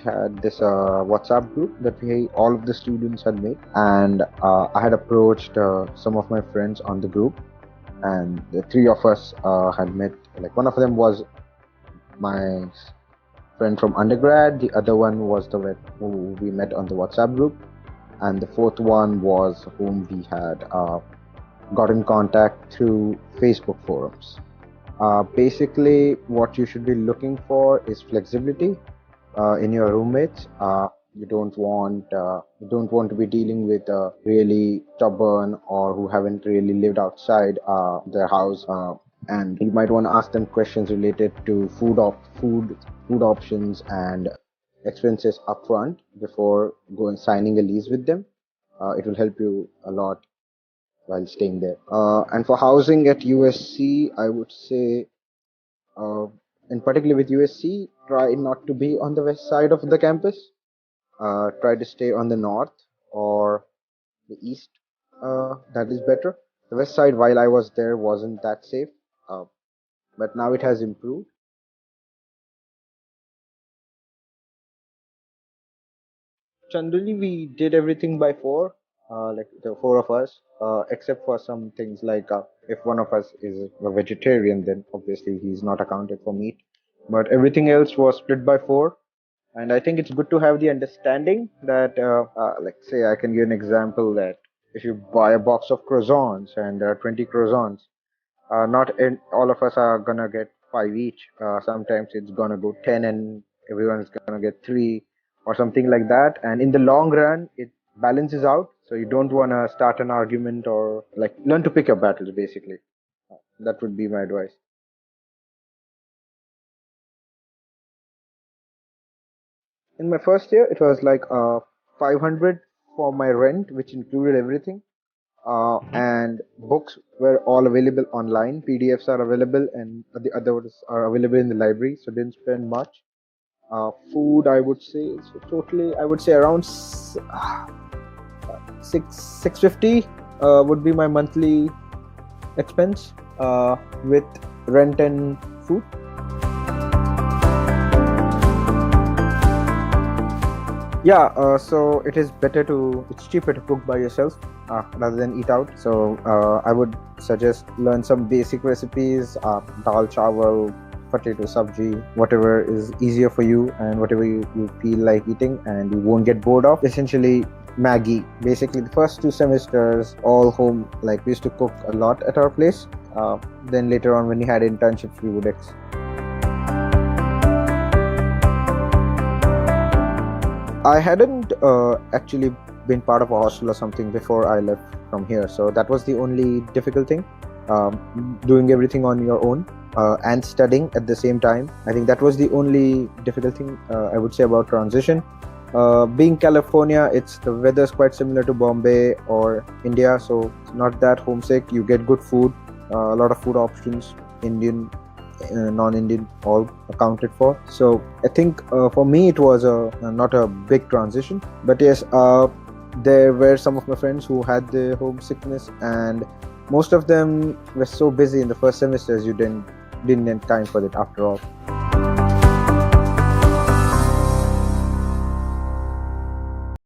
had this WhatsApp group that we all of the students had made, and I had approached some of my friends on the group, and the three of us had met. Like one of them was my friend from undergrad, the other one was the who we met on the WhatsApp group, and the fourth one was whom we had got in contact through Facebook forums. Basically, what you should be looking for is flexibility in your roommates. You don't want to be dealing with really stubborn or who haven't really lived outside their house, and you might want to ask them questions related to food options and expenses upfront before going signing a lease with them. It will help you a lot while staying there. And for housing at USC, I would say, uh, in particular with USC, try not to be on the west side of the campus. Try to stay on the north or the east. That is better. The west side, while I was there, wasn't that safe, uh, but now it has improved. Generally, we did everything by four, like the four of us, except for some things like if one of us is a vegetarian, then obviously he's not accounted for meat. But everything else was split by four. And I think it's good to have the understanding that, like, say, I can give an example that if you buy a box of croissants and there are 20 croissants, all of us are gonna get five each. Sometimes it's gonna go 10 and everyone's gonna get three or something like that. And in the long run, it balances out. So you don't wanna start an argument or like learn to pick your battles, basically. That would be my advice. In my first year, it was like 500 for my rent, which included everything. And books were all available online. PDFs are available, and the others are available in the library. So didn't spend much. Food, I would say, so totally, I would say around 650 would be my monthly expense with rent and food. Yeah, so it's cheaper to cook by yourself rather than eat out. So I would suggest learn some basic recipes, dal chawal, potato sabji, whatever is easier for you and whatever you feel like eating and you won't get bored of. Essentially, Maggie. Basically, the first 2 semesters, all home, like we used to cook a lot at our place. Then later on, when we had internships, we would I hadn't actually been part of a hostel or something before I left from here, so that was the only difficult thing. Doing everything on your own and studying at the same time. I think that was the only difficult thing I would say about transition. Being California, the weather's quite similar to Bombay or India, so it's not that homesick. You get good food, a lot of food options, Indian, non-Indian, all accounted for. So I think for me it was not a big transition, but yes, there were some of my friends who had the homesickness, and most of them were so busy in the first semesters you didn't have time for it after all.